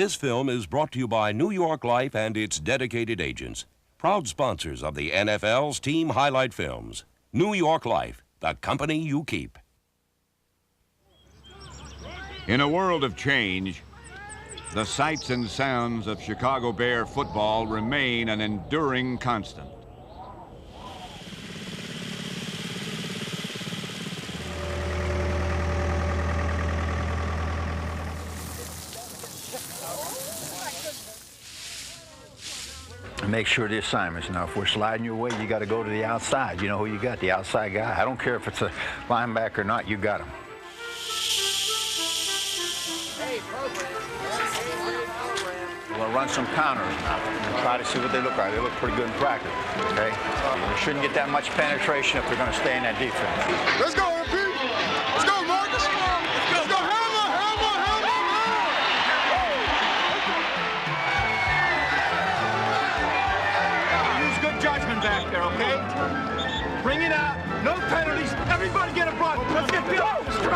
This film is brought to you by New York Life and its dedicated agents, proud sponsors of the NFL's team highlight films. New York Life, the company you keep. In a world of change, the sights and sounds of Chicago Bear football remain an enduring constant. Make sure the assignments. Now, if we're sliding your way, you got to go to the outside. You know who you got, the outside guy. I don't care if it's a linebacker or not, you got him. We'll run some counters now and try to see what they look like. They look pretty good in practice, okay? They shouldn't get that much penetration if they're going to stay in that defense. Let's go, MP. Let's go, Marcus. Let's go, hammer, hammer, hammer, hammer. Use good judgment back there, okay? Bring it out. No penalties. Everybody get a block. Let's get the Let's go.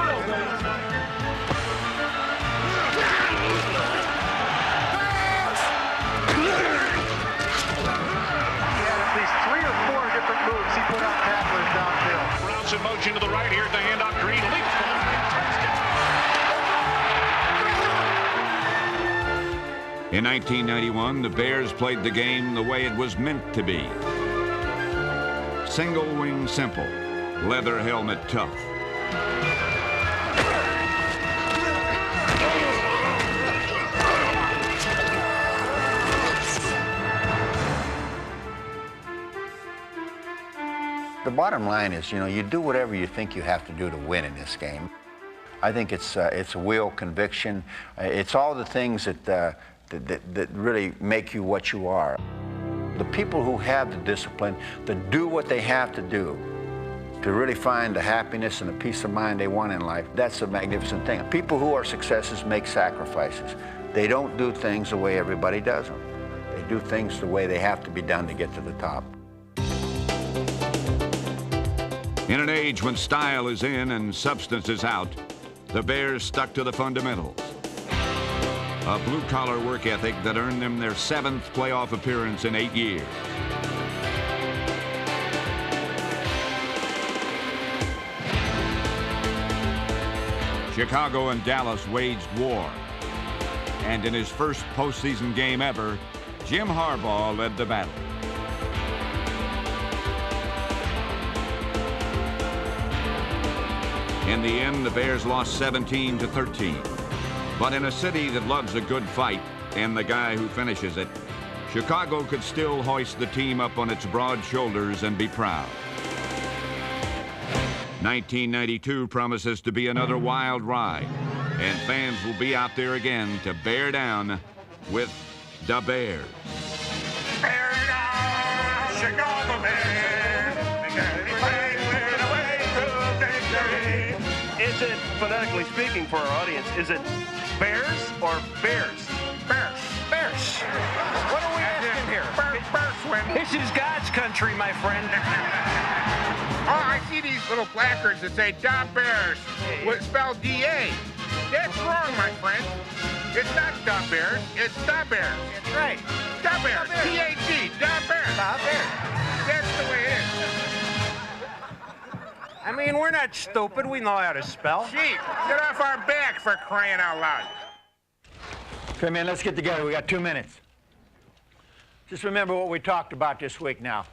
Moves he put on tacklers downfield. Browns in motion to the right here. The handoff. Green leaps for touchdown. In 1991, the Bears played the game the way it was meant to be. Single wing simple, leather helmet tough. The bottom line is, you know, you do whatever you think you have to do to win in this game. I think it's will, conviction. It's all the things that really make you what you are. The people who have the discipline to do what they have to do to really find the happiness and the peace of mind they want in life, that's a magnificent thing. People who are successes make sacrifices. They don't do things the way everybody does them. They do things the way they have to be done to get to the top. In an age when style is in and substance is out, the Bears stuck to the fundamentals. A blue-collar work ethic that earned them their 7th playoff appearance in 8 years. Chicago and Dallas waged war. And in his first postseason game ever, Jim Harbaugh led the battle. In the end, the Bears lost 17-13. But in a city that loves a good fight and the guy who finishes it, Chicago could still hoist the team up on its broad shoulders and be proud. 1992 promises to be another wild ride, and fans will be out there again to bear down with the Bears. Bear down, Chicago Bears. Is it, phonetically speaking for our audience, is it Bears or Bears? Bears. Bears. What are we asking here? Bears win. This is God's country, my friend. Oh, I see these little placards that say Da Bears, spelled D-A. That's wrong, my friend. It's not Da Bears, it's Da Bears. That's right. Da Bears, T-A-G, Da Bears. Da Bears. That's the way it is. I mean, we're not stupid. We know how to spell. Chief, get off our back for crying out loud. Okay, man, let's get together. We got 2 minutes. Just remember what we talked about this week now.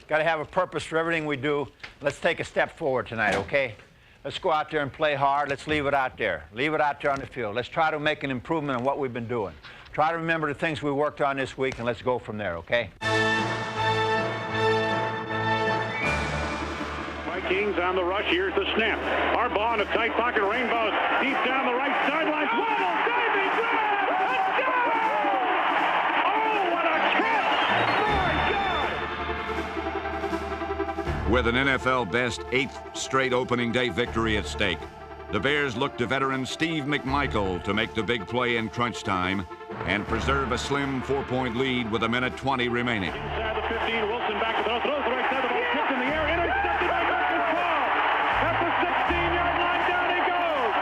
Got to have a purpose for everything we do. Let's take a step forward tonight, okay? Let's go out there and play hard. Let's leave it out there. Leave it out there on the field. Let's try to make an improvement on what we've been doing. Try to remember the things we worked on this week, and let's go from there, okay? Vikings on the rush. Here's the snap. Harbaugh in a tight pocket. Rainbows deep down the right sideline. Waddle, diving grab. Touchdown! Oh, what a catch! My God! With an NFL best 8th straight opening day victory at stake, the Bears look to veteran Steve McMichael to make the big play in crunch time and preserve a slim 4-point lead with 1:20 remaining. Inside the 15, Wilson back to throw. Throws the right side. The ball tipped in the air. Intercepted by Marcus Paul. At the 16-yard line, down he goes.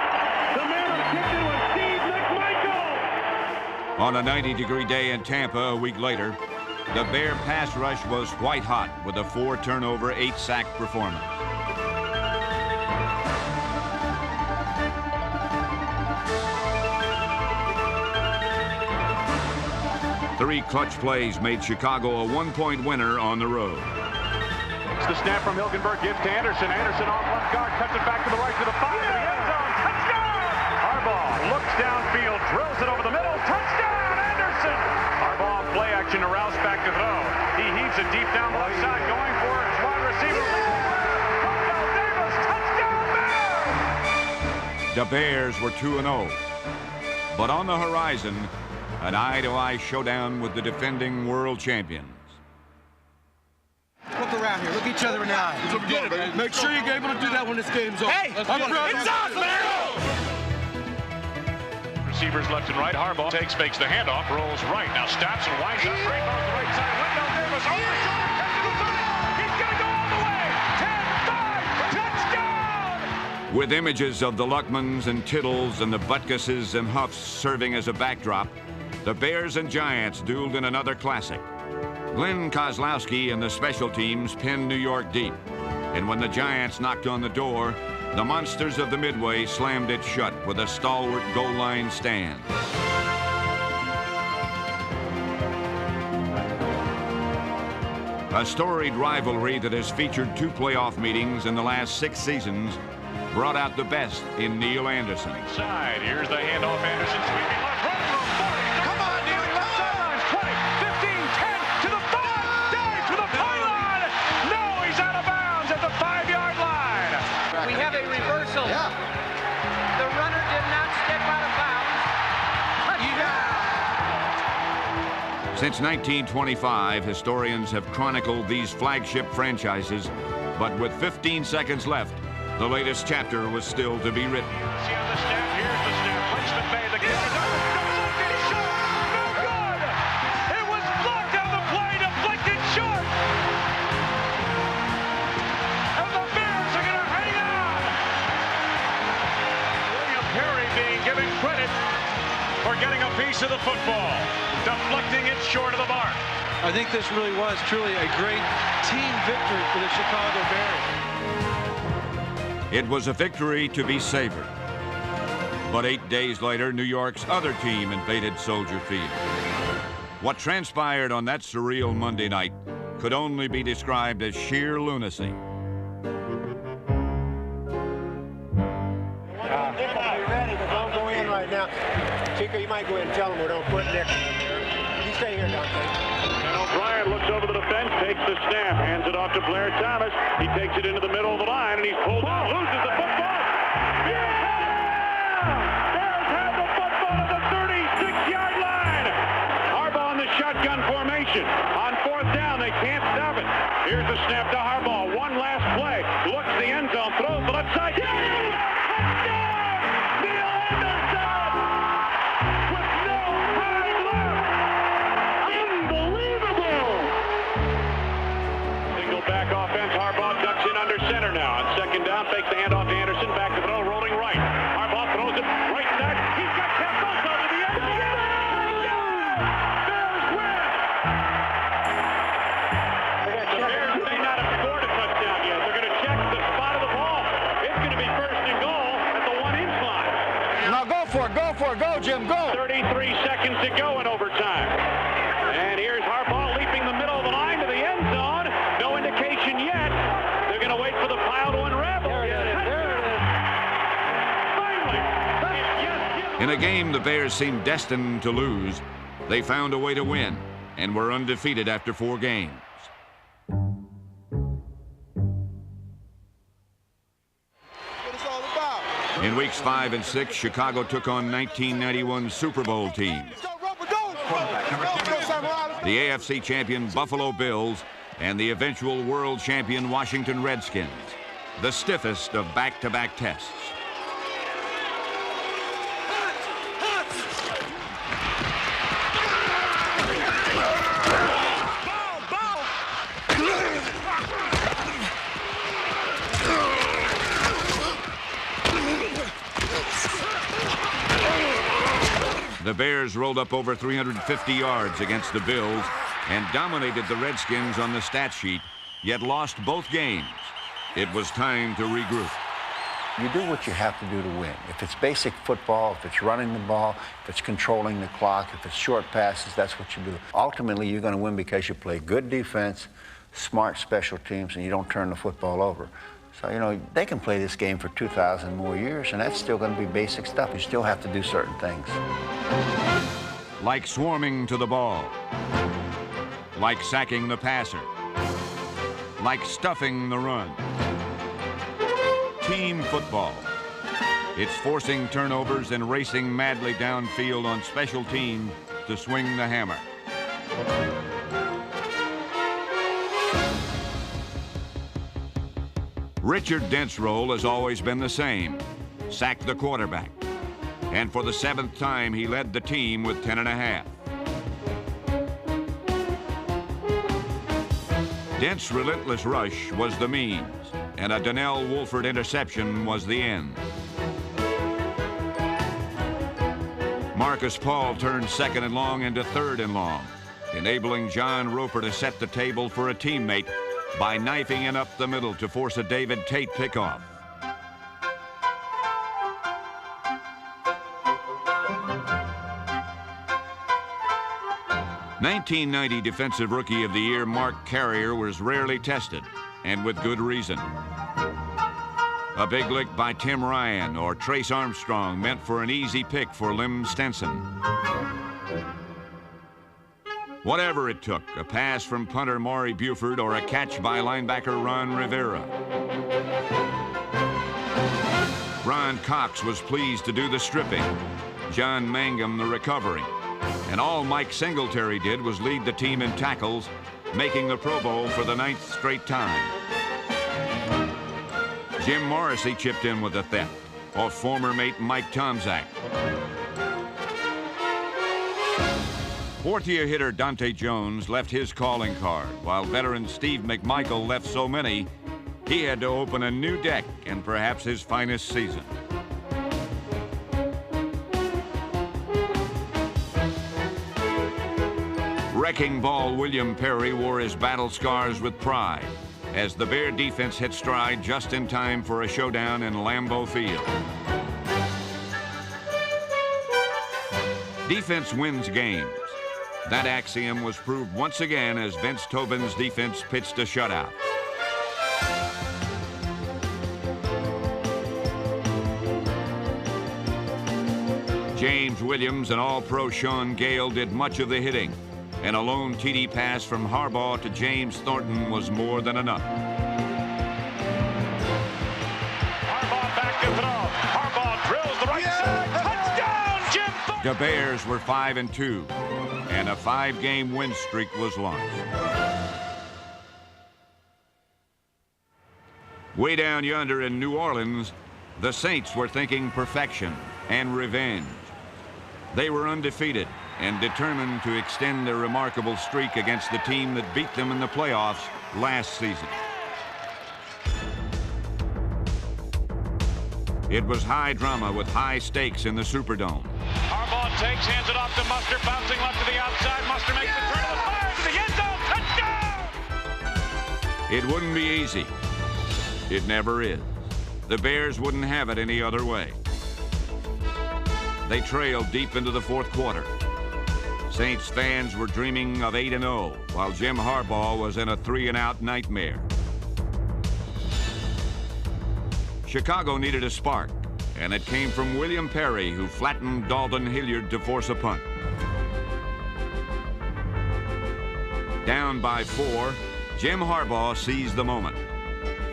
The man who kicked it was Steve McMichael. On a 90-degree day in Tampa a week later, the Bear pass rush was white hot with a 4-turnover, 8-sack performance. Three clutch plays made Chicago a 1-point winner on the road. It's the snap from Hilgenberg, gives to Anderson. Anderson off left guard, cuts it back to the right to the 5, to the end zone. Touchdown! Harbaugh looks downfield, drills it over the middle. Touchdown, Anderson! Harbaugh play action to Rouse back to throw. He heaves it deep down the left side, going for it. His wide receiver. Davis, touchdown, Bears! The Bears were 2-0. But on the horizon, an eye-to-eye showdown with the defending world champions. Look around here. Look each other in the eye. Make sure you're able to do that when this game's over. Hey, it's us, man! Receivers left and right. Harbaugh fakes the handoff, rolls right. Now stops and winds up. Rainbow's the right side. Window Davis over the shoulder. Catches the football. He's going to go all the way. 10-5. Touchdown! With images of the Luckmans and Tittles and the Butkuses and Huffs serving as a backdrop, the Bears and Giants dueled in another classic. Glenn Kozlowski and the special teams pinned New York deep. And when the Giants knocked on the door, the monsters of the Midway slammed it shut with a stalwart goal line stand. A storied rivalry that has featured 2 playoff meetings in the last 6 seasons brought out the best in Neil Anderson. Side. Here's the handoff. Anderson sweeping left. Run from 40. Come on, Neil. Left sidelines. 20, 15, 10 to the 5. Dive to the pylon. No, he's out of bounds at the 5-yard line. We have a reversal. Yeah. The runner did not step out of bounds. Touchdown. Since 1925, historians have chronicled these flagship franchises, but with 15 seconds left, the latest chapter was still to be written. See on the snap. Here's the snap. Placement made. The kicker deflected short. No good. It was blocked on the play. Deflected short. And the Bears are going to hang on. William Perry being given credit for getting a piece of the football. Deflecting it short of the mark. I think this really was truly a great team victory for the Chicago Bears. It was a victory to be savored. But 8 days later, New York's other team invaded Soldier Field. What transpired on that surreal Monday night could only be described as sheer lunacy. Ready, but don't go in right now. Chico, you might go in and tell them we don't put Nick. You stay here, Dante. And O'Brien looks over the defense, takes the snap, hands it off to Blair Thomas. He takes it into the middle of the line, and he's pulled out, loses the football. Yeah! Bears have the football at the 36-yard line. Harbaugh in the shotgun formation. On 4th down, they can't stop it. Here's the snap to Harbaugh. One last play. Looks the end zone, throws the left side. Center now on 2nd down, fakes the handoff to Anderson, back to throw, rolling right. Harbaugh throws it right side. He's got Campbell to the end. Bears win. The Bears may not have scored a touchdown yet. They're going to check the spot of the ball. It's going to be 1st and goal at the 1-inch line. Now go for it, go, Jim, go. 33 seconds to go in overtime. And here's Harbaugh leaping the middle of the line to the end zone. No indication yet. They're going to wait for the pile to unravel. There it is. Finally. In a game the Bears seemed destined to lose, they found a way to win and were undefeated after 4 games. What it's all about. In weeks 5 and 6, Chicago took on 1991 Super Bowl teams. The AFC champion Buffalo Bills and the eventual world champion Washington Redskins, the stiffest of back-to-back tests. The Bears rolled up over 350 yards against the Bills and dominated the Redskins on the stat sheet, yet lost both games. It was time to regroup. You do what you have to do to win. If it's basic football, if it's running the ball, if it's controlling the clock, if it's short passes, that's what you do. Ultimately, you're going to win because you play good defense, smart special teams, and you don't turn the football over. So, you know, they can play this game for 2,000 more years, and that's still going to be basic stuff. You still have to do certain things. Like swarming to the ball. Like sacking the passer. Like stuffing the run. Team football. It's forcing turnovers and racing madly downfield on special teams to swing the hammer. Richard Dent's role has always been the same: sack the quarterback. And for the 7th time, he led the team with 10.5. Dent's relentless rush was the means, and a Donnell Wolford interception was the end. Marcus Paul turned 2nd and long into 3rd and long, enabling John Roper to set the table for a teammate by knifing in up the middle to force a David Tate pickoff. '90 Defensive Rookie of the Year Mark Carrier was rarely tested, and with good reason. A big lick by Tim Ryan or Trace Armstrong meant for an easy pick for Lim Stenson. Whatever it took, a pass from punter Maury Buford or a catch by linebacker Ron Rivera. Ron Cox was pleased to do the stripping, John Mangum the recovery, and all Mike Singletary did was lead the team in tackles, making the Pro Bowl for the 9th straight time. Jim Morrissey chipped in with a theft off former mate Mike Tomczak. Fourth-year hitter Dante Jones left his calling card, while veteran Steve McMichael left so many, he had to open a new deck in perhaps his finest season. Wrecking ball William Perry wore his battle scars with pride as the Bear defense hit stride just in time for a showdown in Lambeau Field. Defense wins games. That axiom was proved once again as Vince Tobin's defense pitched a shutout. James Williams and All-Pro Sean Gale did much of the hitting, and a lone TD pass from Harbaugh to James Thornton was more than enough. Harbaugh back to throw. Harbaugh drills the right side. Touchdown, Jim Thornton! The Bears were 5-2, and a 5-game win streak was launched. Way down yonder in New Orleans, the Saints were thinking perfection and revenge. They were undefeated and determined to extend their remarkable streak against the team that beat them in the playoffs last season. It was high drama with high stakes in the Superdome. Harbaugh takes, hands it off to Mustard, bouncing left to the outside. Mustard makes the turn to the fire to the end zone. Touchdown! It wouldn't be easy. It never is. The Bears wouldn't have it any other way. They trailed deep into the 4th quarter. Saints fans were dreaming of 8-0, while Jim Harbaugh was in a 3-and-out nightmare. Chicago needed a spark, and it came from William Perry, who flattened Dalton Hilliard to force a punt. Down by 4, Jim Harbaugh seized the moment.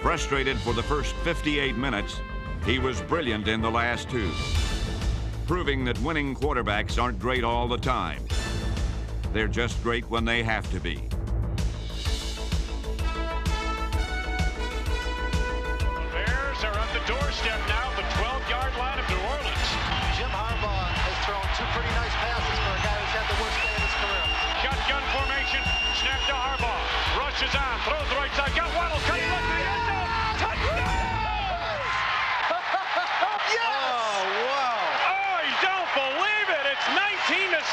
Frustrated for the first 58 minutes, he was brilliant in the last 2, proving that winning quarterbacks aren't great all the time. They're just great when they have to be. The Bears are on the doorstep now, the 12-yard line of New Orleans. Jim Harbaugh has thrown 2 pretty nice passes for a guy who's had the worst day of his career. Shotgun formation, snap to Harbaugh. Rushes on, throws the right side, got Waddle, cutting left to the end zone. Touchdown! Yes! Oh, wow. Oh, you don't believe it. It's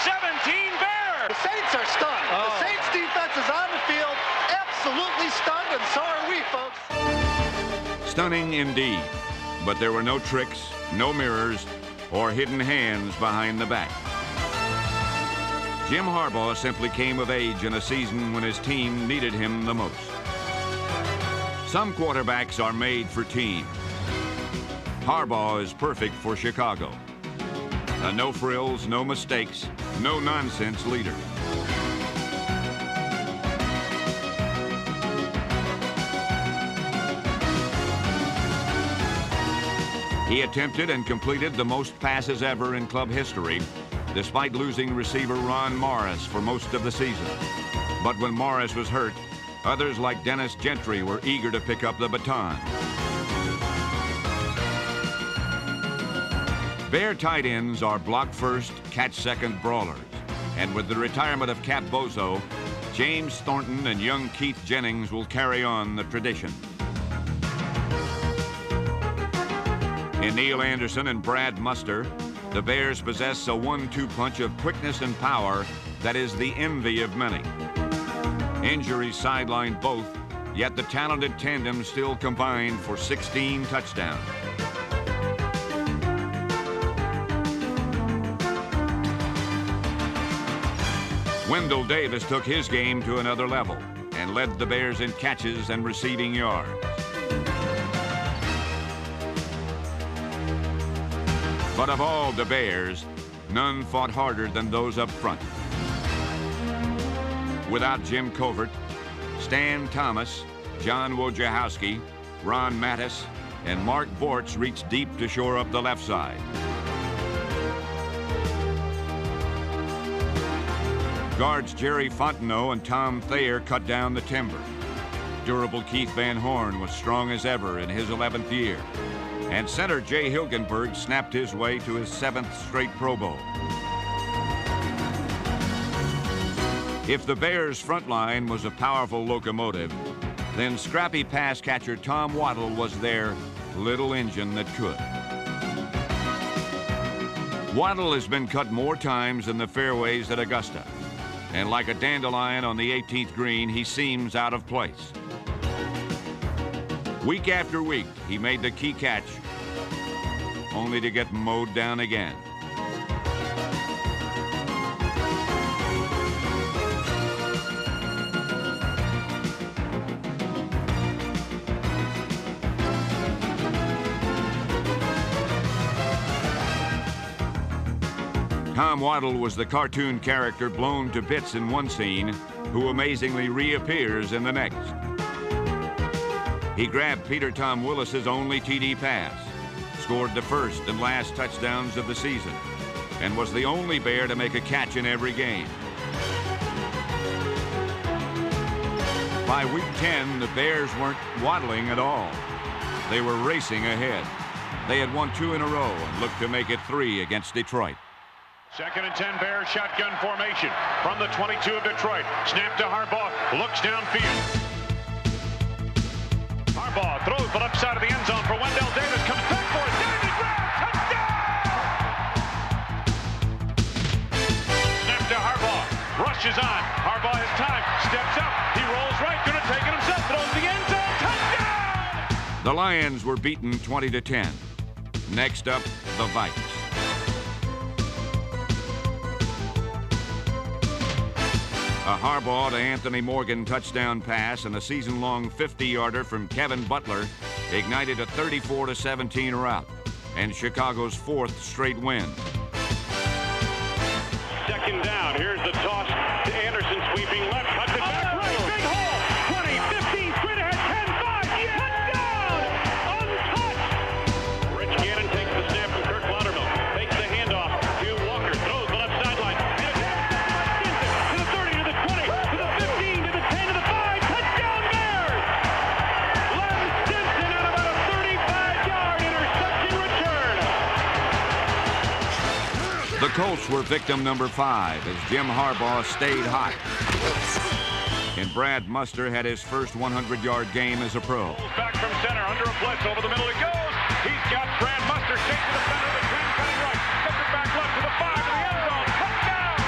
17 Bears. The Saints are stunned. The Saints defense is on the field, absolutely stunned, and so are we, folks. Stunning indeed, but there were no tricks, no mirrors, or hidden hands behind the back. Jim Harbaugh simply came of age in a season when his team needed him the most. Some quarterbacks are made for teams. Harbaugh is perfect for Chicago. A no frills, no mistakes, no nonsense leader. He attempted and completed the most passes ever in club history, despite losing receiver Ron Morris for most of the season. But when Morris was hurt, others like Dennis Gentry were eager to pick up the baton. Bear tight ends are block first, catch second brawlers. And with the retirement of Cap Bozo, James Thornton and young Keith Jennings will carry on the tradition. In Neil Anderson and Brad Muster, the Bears possess a 1-2 punch of quickness and power that is the envy of many. Injuries sidelined both, yet the talented tandem still combined for 16 touchdowns. Wendell Davis took his game to another level and led the Bears in catches and receiving yards. But of all the Bears, none fought harder than those up front. Without Jim Covert, Stan Thomas, John Wojciechowski, Ron Mattis, and Mark Bortz reached deep to shore up the left side. Guards Jerry Fontenot and Tom Thayer cut down the timber. Durable Keith Van Horn was strong as ever in his 11th year. And center Jay Hilgenberg snapped his way to his 7th straight Pro Bowl. If the Bears' front line was a powerful locomotive, then scrappy pass catcher Tom Waddle was their little engine that could. Waddle has been cut more times than the fairways at Augusta. And like a dandelion on the 18th green, he seems out of place. Week after week, he made the key catch, only to get mowed down again. Tom Waddle was the cartoon character blown to bits in one scene, who amazingly reappears in the next. He grabbed Peter Tom Willis's only TD pass, scored the first and last touchdowns of the season, and was the only Bear to make a catch in every game. By week 10, the Bears weren't waddling at all. They were racing ahead. They had won 2 in a row and looked to make it 3 against Detroit. 2nd and 10, Bears shotgun formation from the 22 of Detroit. Snap to Harbaugh, looks downfield. Harbaugh throws the left side of the end zone for Wendell Davis, comes back for it, down the ground, touchdown! Snap to Harbaugh, rushes on, Harbaugh has time, steps up, he rolls right, gonna take it himself, throws the end zone, touchdown! The Lions were beaten 20-10. Next up, the Vikes. A Harbaugh to Anthony Morgan touchdown pass and a season-long 50-yarder from Kevin Butler ignited a 34-17 rout and Chicago's 4th straight win. 2nd down. Here's the toss to Anderson, sweeping left, cuts it back right. Big hole. 20, 15, straight ahead, 10, 5. Touchdown! Untouched. Rich Gannon takes the snap from Kirk Laudermill. Takes the handoff to Walker. Throws the left sideline. And it's to the 30, to the 20, to the 15, to the 10, to the 5. Touchdown Bears! Len Stinson on about a 35-yard interception return. The Colts were victim number 5 as Jim Harbaugh stayed hot. And Brad Muster had his first 100-yard game as a pro. Back from center, under a blitz, over the middle he goes. He's got Brad Muster, shake to the center of the 10, cutting right. Gets it back left to the 5, to the end zone. Touchdown!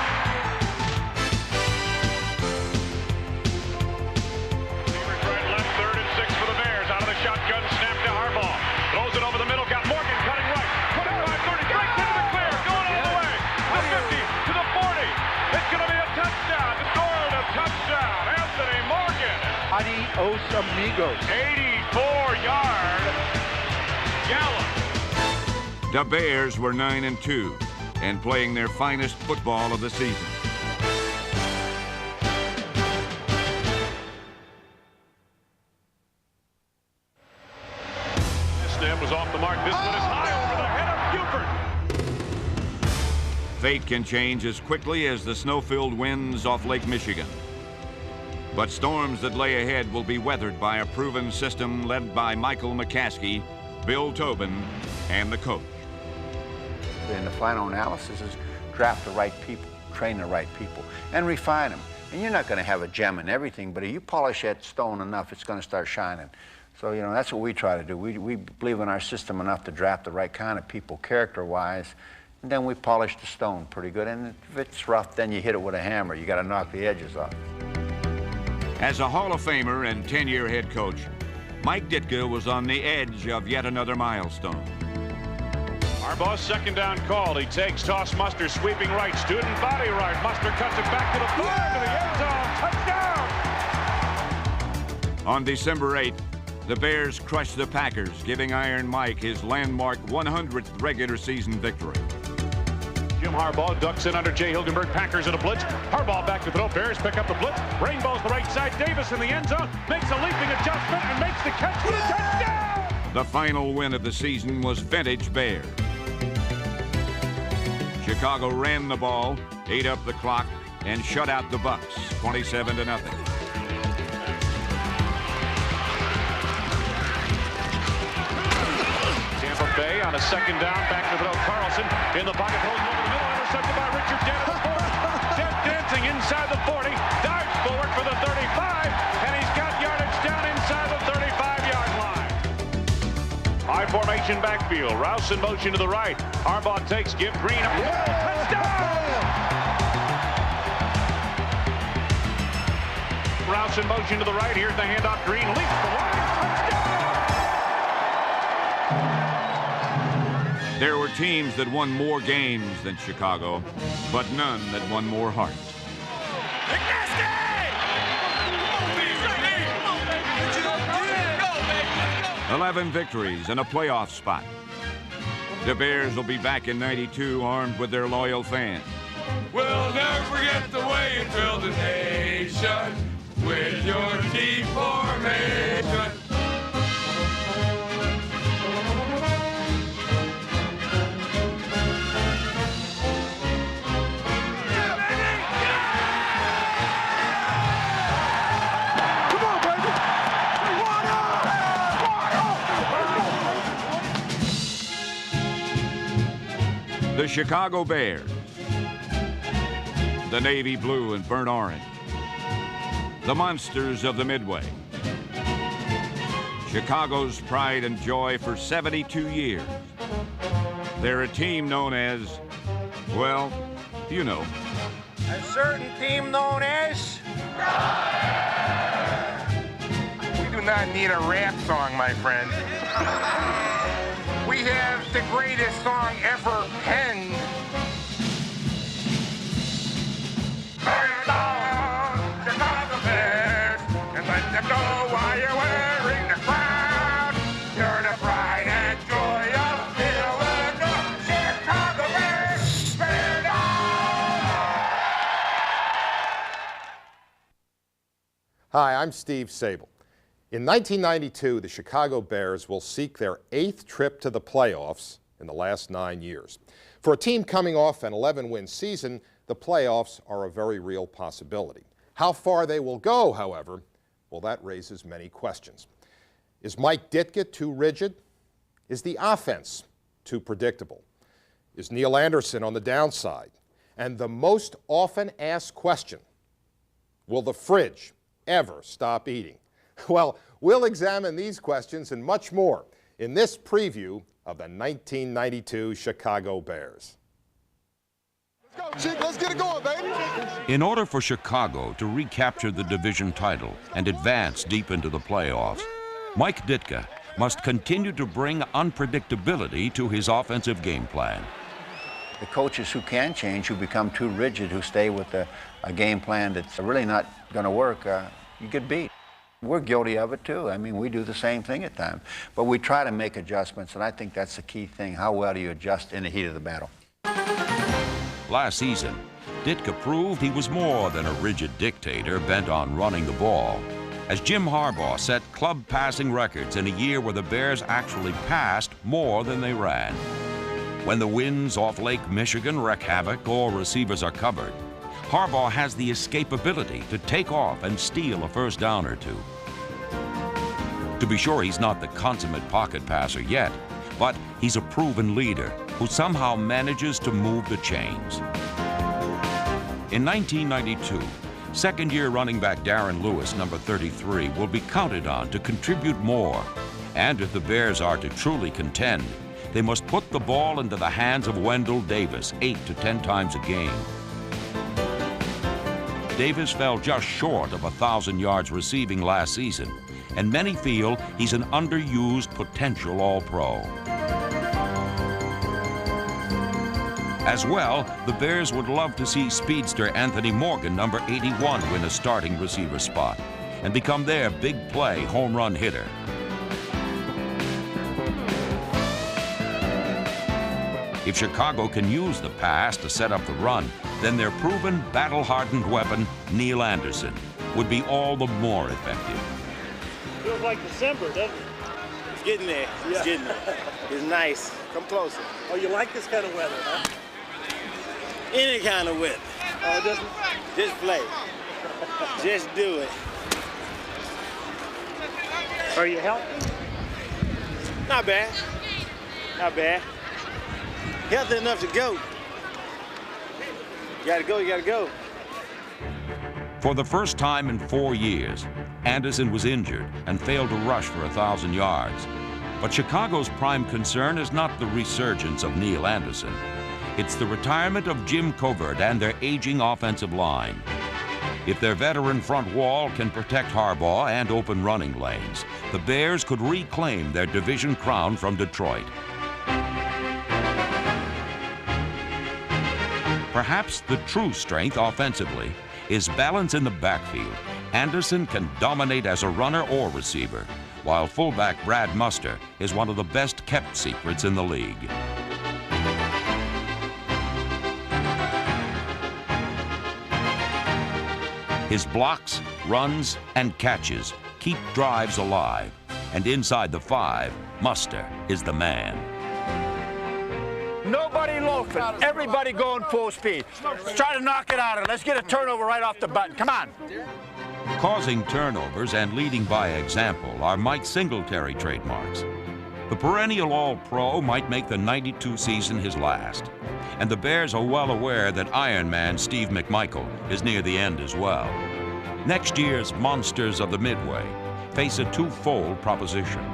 Adios, amigos. 84-yard gallop. The Bears were 9-2 and playing their finest football of the season. This snap was off the mark. This one is high over the head of Buford. Fate can change as quickly as the snow-filled winds off Lake Michigan. But storms that lay ahead will be weathered by a proven system led by Michael McCaskey, Bill Tobin, and the coach. And the final analysis is draft the right people, train the right people, and refine them. And you're not going to have a gem in everything, but if you polish that stone enough, it's going to start shining. So, you know, that's what we try to do. We believe in our system enough to draft the right kind of people, character-wise, and then we polish the stone pretty good. And if it's rough, then you hit it with a hammer. You got to knock the edges off. As a Hall of Famer and 10-year head coach, Mike Ditka was on the edge of yet another milestone. Harbaugh's second down call. He takes toss Muster, sweeping right, student body right. Muster cuts it back to the 5 to the end zone. Touchdown! On December 8th, the Bears crushed the Packers, giving Iron Mike his landmark 100th regular season victory. Jim Harbaugh ducks in under Jay Hilgenberg. Packers in a blitz. Harbaugh back to throw. Bears pick up the blitz. Rainbows the right side. Davis in the end zone. Makes a leaping adjustment and makes the catch for the touchdown! The final win of the season was vintage Bears. Chicago ran the ball, ate up the clock, and shut out the Bucks, 27-0. Tampa Bay on a second down, back to throw. Carlson in the pocket, throws over the middle, intercepted by Richard Dent at the 40. Dent dancing inside the 40, dives forward for the 35, and he's got yardage down inside the 35-yard line. High formation backfield. Rouse in motion to the right. Harbaugh takes, give Green a touchdown! Rouse in motion to the right. Here's the handoff. Green leaps the line. Touchdown! There were teams that won more games than Chicago, but none that won more hearts. 11 victories and a playoff spot. The Bears will be back in '92 armed with their loyal fans. We'll never forget the way you drilled the nation with your T formation. The Chicago Bears, the navy blue and burnt orange, the monsters of the Midway, Chicago's pride and joy for 72 years. They're a team known as, well, you know. A certain team known as... We do not need a rap song, my friend. We have the greatest song ever penned. Chicago Bears, and let them go while you're wearing the crown. You're the pride and joy of Illinois. Chicago Bears, bear down! Hi, I'm Steve Sable. In 1992, the Chicago Bears will seek their 8th trip to the playoffs in the last 9 years. For a team coming off an 11-win season, the playoffs are a very real possibility. How far they will go, however, well, that raises many questions. Is Mike Ditka too rigid? Is the offense too predictable? Is Neil Anderson on the downside? And the most often asked question, will the fridge ever stop eating? Well, we'll examine these questions and much more in this preview of the 1992 Chicago Bears. Let's go, Chick. Let's get it going, baby. In order for Chicago to recapture the division title and advance deep into the playoffs, Mike Ditka must continue to bring unpredictability to his offensive game plan. The coaches who can change, who become too rigid, who stay with a game plan that's really not going to work, you get beat. We're guilty of it too. I mean, we do the same thing at times. But we try to make adjustments, and I think that's the key thing. How well do you adjust in the heat of the battle? Last season, Ditka proved he was more than a rigid dictator bent on running the ball, as Jim Harbaugh set club passing records in a year where the Bears actually passed more than they ran. When the winds off Lake Michigan wreak havoc or receivers are covered, Harbaugh has the escapability to take off and steal a first down or two. To be sure, he's not the consummate pocket passer yet, but he's a proven leader who somehow manages to move the chains. In 1992, second-year running back Darren Lewis, number 33, will be counted on to contribute more. And if the Bears are to truly contend, they must put the ball into the hands of Wendell Davis 8 to 10 times a game. Davis fell just short of 1,000 yards receiving last season, and many feel he's an underused potential All-Pro. As well, the Bears would love to see speedster Anthony Morgan, number 81, win a starting receiver spot and become their big play home run hitter. If Chicago can use the pass to set up the run, then their proven battle-hardened weapon, Neil Anderson, would be all the more effective. Feels like December, doesn't it? It's getting there. It's getting there. It's nice. Come closer. Oh, you like this kind of weather, huh? Any kind of weather. Oh, it doesn't? Just play. Just do it. Are you healthy? Not bad. Not bad. Healthy enough to go. You gotta go, you gotta go. For the first time in 4 years, Anderson was injured and failed to rush for 1,000 yards. But Chicago's prime concern is not the resurgence of Neil Anderson. It's the retirement of Jim Covert and their aging offensive line. If their veteran front wall can protect Harbaugh and open running lanes, the Bears could reclaim their division crown from Detroit. Perhaps the true strength offensively is balance in the backfield. Anderson can dominate as a runner or receiver, while fullback Brad Muster is one of the best-kept secrets in the league. His blocks, runs, and catches keep drives alive. And inside the 5, Muster is the man. Nobody loafing. Everybody going full speed. Let's try to knock it out of it. Let's get a turnover right off the button. Come on. Causing turnovers and leading by example are Mike Singletary trademarks. The perennial All-Pro might make the '92 season his last. And the Bears are well aware that Iron Man Steve McMichael is near the end as well. Next year's monsters of the Midway face a twofold proposition.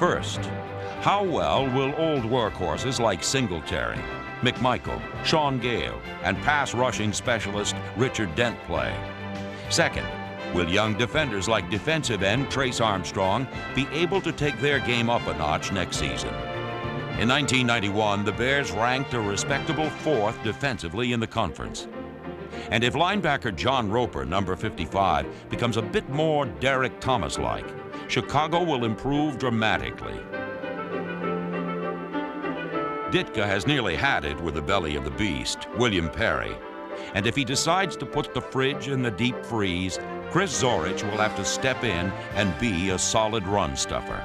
First, how well will old workhorses like Singletary, McMichael, Sean Gale, and pass rushing specialist Richard Dent play? Second, will young defenders like defensive end Trace Armstrong be able to take their game up a notch next season? In 1991, the Bears ranked a respectable 4th defensively in the conference. And if linebacker John Roper, number 55, becomes a bit more Derek Thomas-like, Chicago will improve dramatically. Ditka has nearly had it with the belly of the beast, William Perry. And if he decides to put the fridge in the deep freeze, Chris Zorich will have to step in and be a solid run stuffer.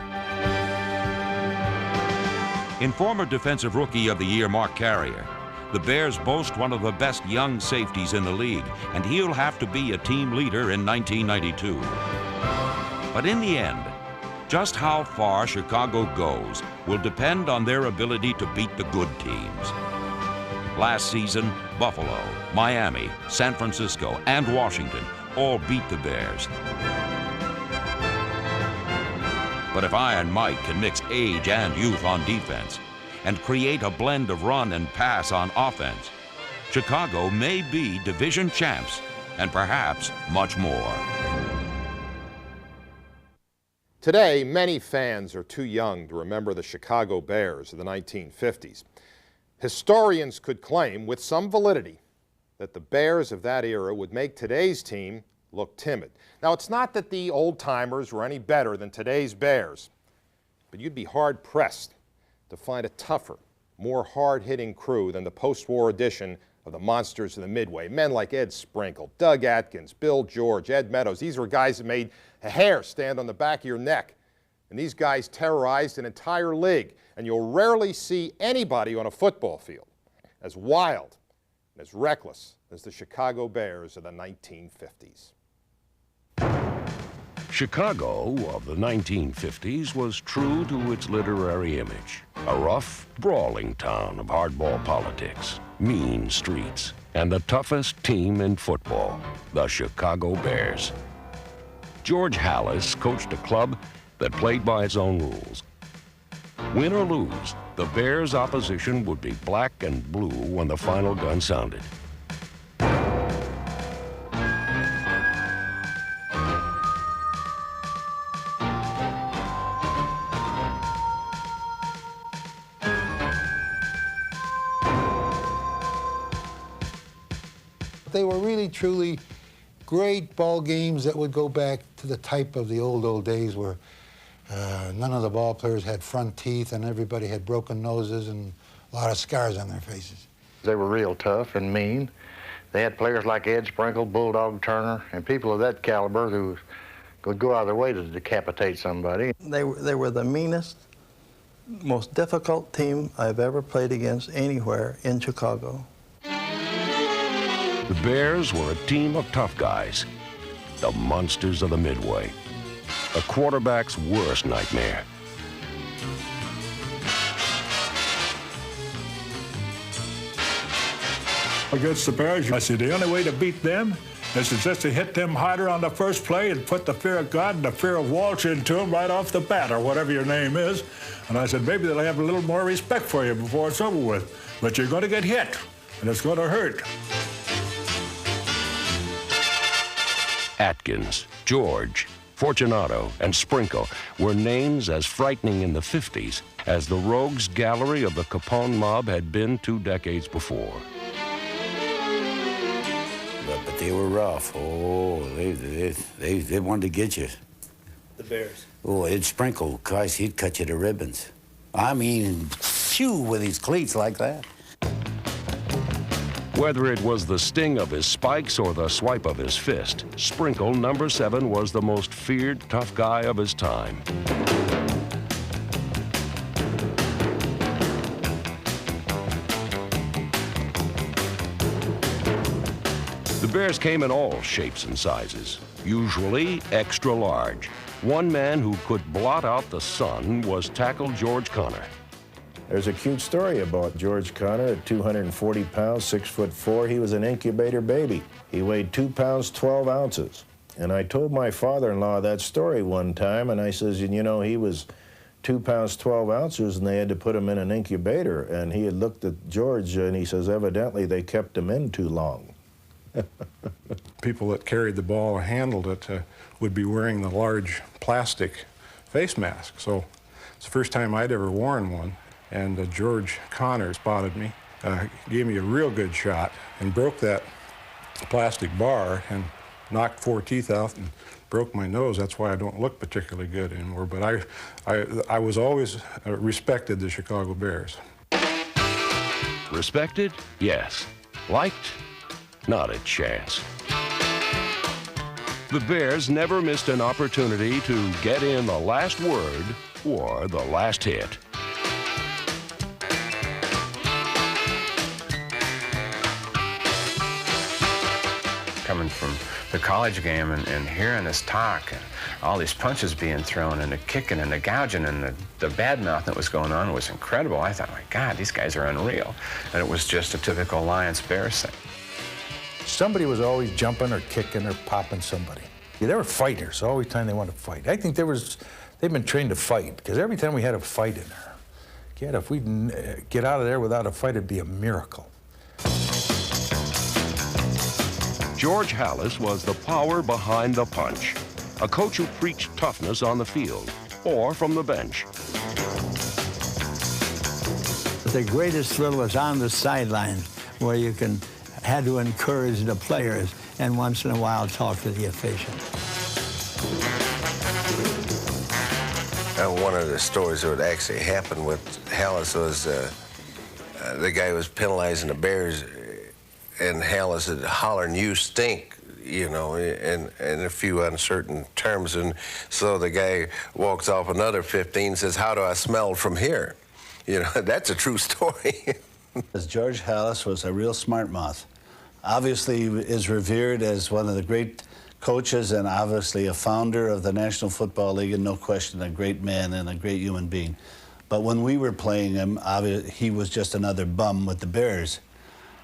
In former Defensive Rookie of the Year Mark Carrier, the Bears boast one of the best young safeties in the league, and he'll have to be a team leader in 1992. But in the end, just how far Chicago goes will depend on their ability to beat the good teams. Last season, Buffalo, Miami, San Francisco, and Washington all beat the Bears. But if Iron Mike can mix age and youth on defense and create a blend of run and pass on offense, Chicago may be division champs and perhaps much more. Today, many fans are too young to remember the Chicago Bears of the 1950s. Historians could claim, with some validity, that the Bears of that era would make today's team looked timid. Now, it's not that the old-timers were any better than today's Bears, but you'd be hard-pressed to find a tougher, more hard-hitting crew than the post-war edition of the Monsters of the Midway. Men like Ed Sprinkle, Doug Atkins, Bill George, Ed Meadows. These were guys that made a hair stand on the back of your neck. And these guys terrorized an entire league. And you'll rarely see anybody on a football field as wild and as reckless as the Chicago Bears of the 1950s. Chicago of the 1950s was true to its literary image. A rough, brawling town of hardball politics, mean streets, and the toughest team in football, the Chicago Bears. George Halas coached a club that played by its own rules. Win or lose, the Bears' opposition would be black and blue when the final gun sounded. They were really, truly great ball games that would go back to the type of the old days where none of the ball players had front teeth and everybody had broken noses and a lot of scars on their faces. They were real tough and mean. They had players like Ed Sprinkle, Bulldog Turner, and people of that caliber who would go out of their way to decapitate somebody. They were the meanest, most difficult team I've ever played against anywhere in Chicago. The Bears were a team of tough guys, the Monsters of the Midway, a quarterback's worst nightmare. Against the Bears, I said the only way to beat them is just to hit them harder on the first play and put the fear of God and the fear of Walsh into them right off the bat, or whatever your name is. And I said, maybe they'll have a little more respect for you before it's over with. But you're going to get hit, and it's going to hurt. Atkins, George, Fortunato, and Sprinkle were names as frightening in the 50s as the rogues gallery of the Capone mob had been 2 decades before. But they were rough. Oh, they wanted to get you. The Bears. Oh, Ed Sprinkle, Christ, he'd cut you to ribbons. I mean, phew, with his cleats like that. Whether it was the sting of his spikes or the swipe of his fist, Sprinkle, number 7, was the most feared tough guy of his time. The Bears came in all shapes and sizes, usually extra large. One man who could blot out the sun was tackle George Connor. There's a cute story about George Connor at 240 pounds, 6'4". He was an incubator baby. He weighed 2 pounds, 12 ounces. And I told my father-in-law that story one time, and I says, you know, he was 2 pounds, 12 ounces, and they had to put him in an incubator. And he had looked at George, and he says, evidently they kept him in too long. People that carried the ball and handled it would be wearing the large plastic face mask. So it's the first time I'd ever worn one. And George Connor spotted me, gave me a real good shot, and broke that plastic bar and knocked 4 teeth out and broke my nose. That's why I don't look particularly good anymore. But I was always respected the Chicago Bears. Respected? Yes. Liked? Not a chance. The Bears never missed an opportunity to get in the last word or the last hit. Coming from the college game and hearing this talk and all these punches being thrown and the kicking and the gouging and the bad mouth that was going on was incredible. I thought, my God, these guys are unreal. And it was just a typical Alliance Bears thing. Somebody was always jumping or kicking or popping somebody. Yeah, they were fighters all the time they wanted to fight. I think they've been trained to fight, because every time we had a fight in there, God, if we get out of there without a fight, it'd be a miracle. George Halas was the power behind the punch, a coach who preached toughness on the field or from the bench. The greatest thrill was on the sideline, where you had to encourage the players and once in a while talk to the official. One of the stories that actually happened with Hallis was the guy who was penalizing the Bears, and Hallis had hollering, "You stink," you know, in a few uncertain terms. And so the guy walks off another 15 and says, "How do I smell from here?" You know, that's a true story. George Hallis was a real smart mouth. Obviously is revered as one of the great coaches and obviously a founder of the National Football League, and no question a great man and a great human being. But when we were playing him, he was just another bum with the Bears,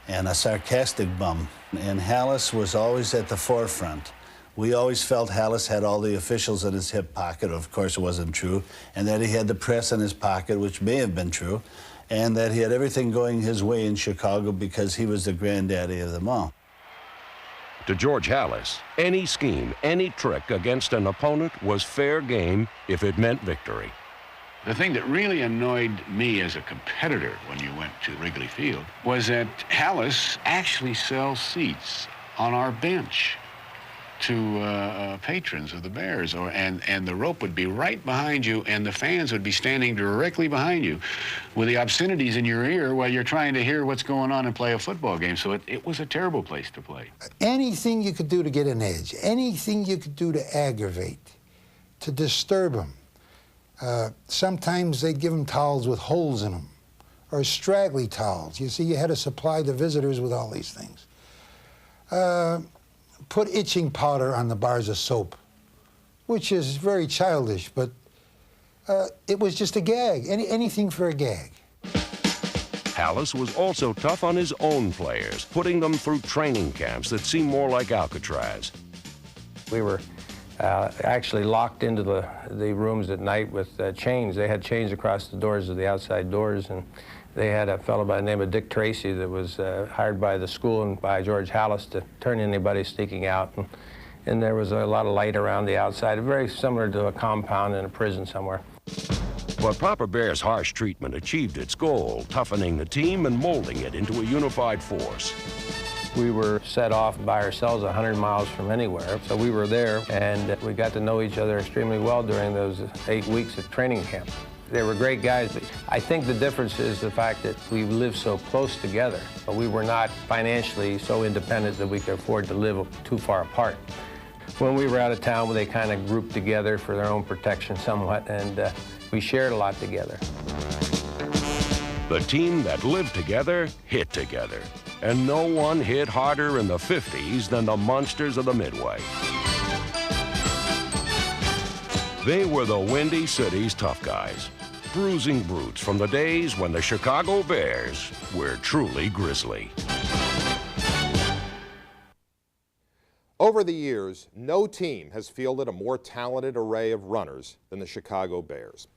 and a sarcastic bum. And Hallis was always at the forefront. We always felt Hallis had all the officials in his hip pocket. Of course, it wasn't true. And that he had the press in his pocket, which may have been true. And that he had everything going his way in Chicago because he was the granddaddy of them all. To George Hallis, any scheme, any trick against an opponent was fair game if it meant victory. The thing that really annoyed me as a competitor when you went to Wrigley Field was that Hallis actually sells seats on our bench to patrons of the Bears, and the rope would be right behind you, and the fans would be standing directly behind you with the obscenities in your ear while you're trying to hear what's going on and play a football game. So it was a terrible place to play. Anything you could do to get an edge, anything you could do to aggravate, to disturb them. Sometimes they'd give them towels with holes in them, or straggly towels. You see, you had to supply the visitors with all these things. Put itching powder on the bars of soap, which is very childish, but it was just a gag, anything for a gag. Hallis was also tough on his own players, putting them through training camps that seemed more like Alcatraz. We were actually locked into the rooms at night with chains. They had chains across the doors of the outside doors, and they had a fellow by the name of Dick Tracy that was hired by the school and by George Hallis to turn anybody sneaking out. And there was a lot of light around the outside, very similar to a compound in a prison somewhere. But Papa Bear's harsh treatment achieved its goal, toughening the team and molding it into a unified force. We were set off by ourselves 100 miles from anywhere, so we were there, and we got to know each other extremely well during those 8 weeks of training camp. They were great guys. I think the difference is the fact that we lived so close together. But we were not financially so independent that we could afford to live too far apart. When we were out of town, they kind of grouped together for their own protection somewhat, and we shared a lot together. The team that lived together hit together. And no one hit harder in the 50s than the monsters of the Midway. They were the Windy City's tough guys, bruising brutes from the days when the Chicago Bears were truly grisly. Over the years, no team has fielded a more talented array of runners than the Chicago Bears.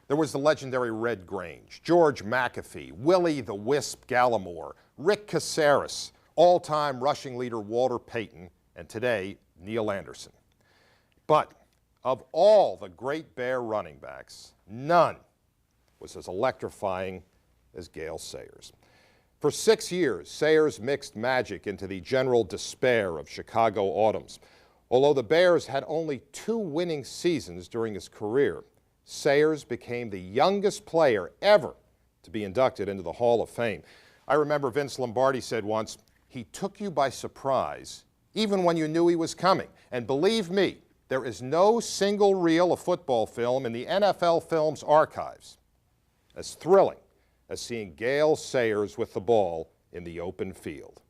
There was the legendary Red Grange, George McAfee, Willie the Wisp Gallimore, Rick Caceres, all-time rushing leader Walter Payton, and today, Neil Anderson. But of all the great Bear running backs, none was as electrifying as Gale Sayers. For 6 years, Sayers mixed magic into the general despair of Chicago autumns. Although the Bears had only 2 winning seasons during his career, Sayers became the youngest player ever to be inducted into the Hall of Fame. I remember Vince Lombardi said once, "He took you by surprise, even when you knew he was coming." And believe me, there is no single reel of football film in the NFL Films archives as thrilling as seeing Gale Sayers with the ball in the open field.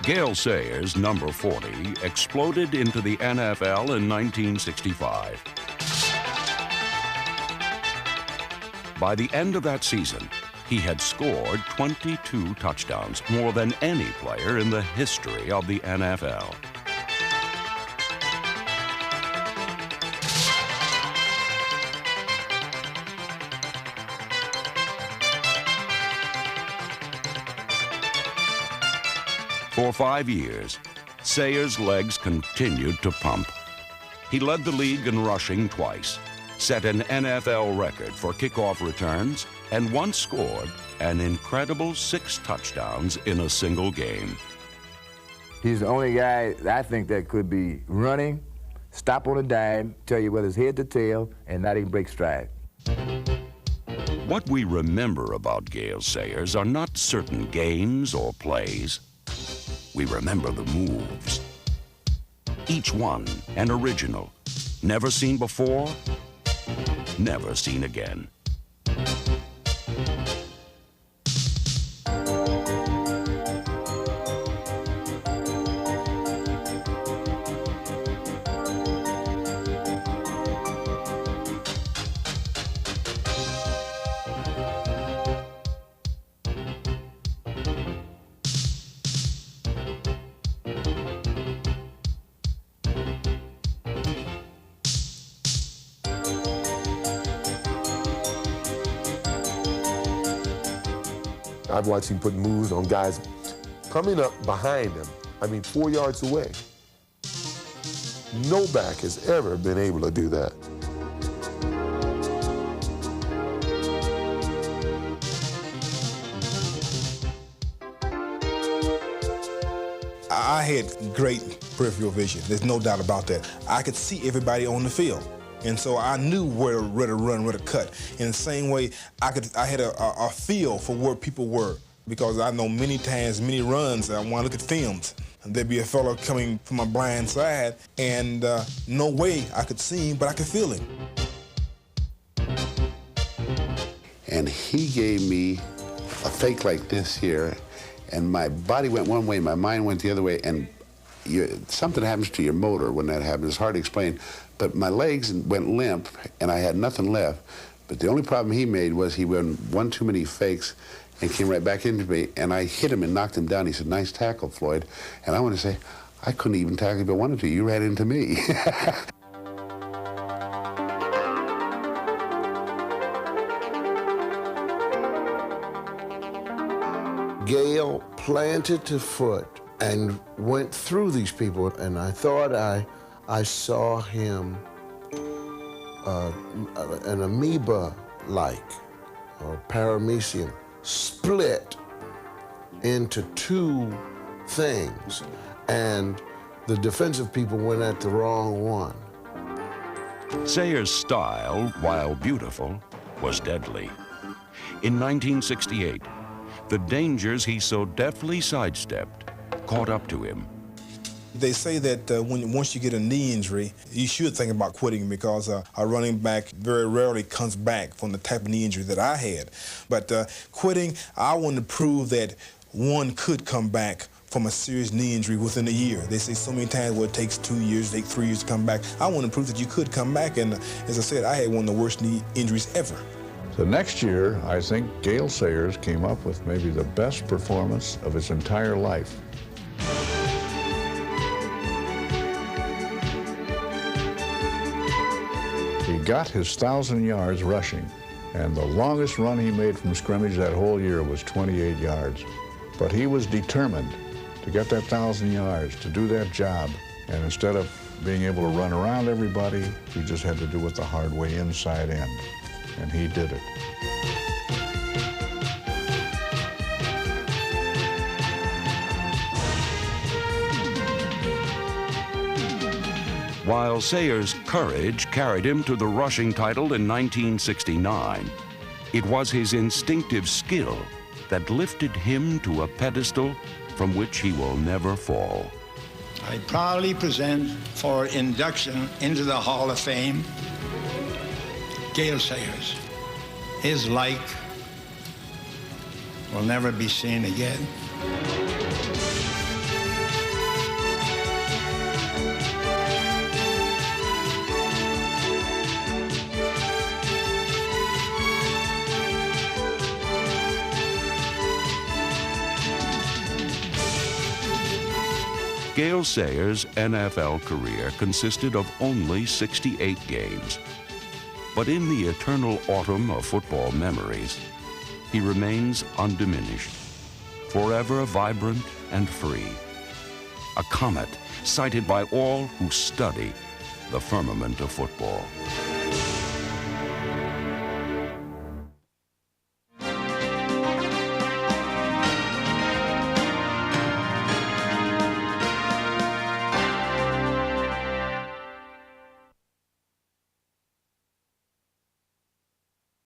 Gale Sayers, number 40, exploded into the NFL in 1965. By the end of that season, he had scored 22 touchdowns, more than any player in the history of the NFL. For 5 years, Sayers' legs continued to pump. He led the league in rushing twice, set an NFL record for kickoff returns and once scored an incredible 6 touchdowns in a single game. He's the only guy I think that could be running, stop on a dime, tell you whether it's head to tail, and not even break stride. What we remember about Gale Sayers are not certain games or plays. We remember the moves. Each one an original. Never seen before, never seen again. I've watched him put moves on guys coming up behind him, 4 yards away. No back has ever been able to do that. I had great peripheral vision. There's no doubt about that. I could see everybody on the field. And so I knew where to run, where to cut. In the same way, I had a feel for where people were, because I know many times, many runs, when I look at films, there'd be a fellow coming from my blind side, and no way I could see him, but I could feel him. And he gave me a fake like this here, and my body went one way, my mind went the other way, and something happens to your motor when that happens. It's hard to explain. But my legs went limp, and I had nothing left. But the only problem he made was he went one too many fakes and came right back into me, and I hit him and knocked him down. He said, "Nice tackle, Floyd." And I want to say, I couldn't even tackle if I wanted to. You ran into me. Gale planted the foot and went through these people, and I thought I saw him an amoeba-like, or paramecium, split into two things, and the defensive people went at the wrong one. Sayers' style, while beautiful, was deadly. In 1968, the dangers he so deftly sidestepped caught up to him. They say that once you get a knee injury, you should think about quitting, because a running back very rarely comes back from the type of knee injury that I had. But quitting, I wanted to prove that one could come back from a serious knee injury within a year. They say so many times, well, it takes 2 years, it takes 3 years to come back. I want to prove that you could come back, and as I said, I had one of the worst knee injuries ever. The next year, I think Gale Sayers came up with maybe the best performance of his entire life. He got his 1,000 yards rushing, and the longest run he made from scrimmage that whole year was 28 yards. But he was determined to get that 1,000 yards, to do that job, and instead of being able to run around everybody, he just had to do it the hard way, inside end, and he did it. While Sayers' courage carried him to the rushing title in 1969, it was his instinctive skill that lifted him to a pedestal from which he will never fall. I proudly present for induction into the Hall of Fame, Gale Sayers. His like will never be seen again. Gale Sayers' NFL career consisted of only 68 games. But in the eternal autumn of football memories, he remains undiminished, forever vibrant and free. A comet sighted by all who study the firmament of football.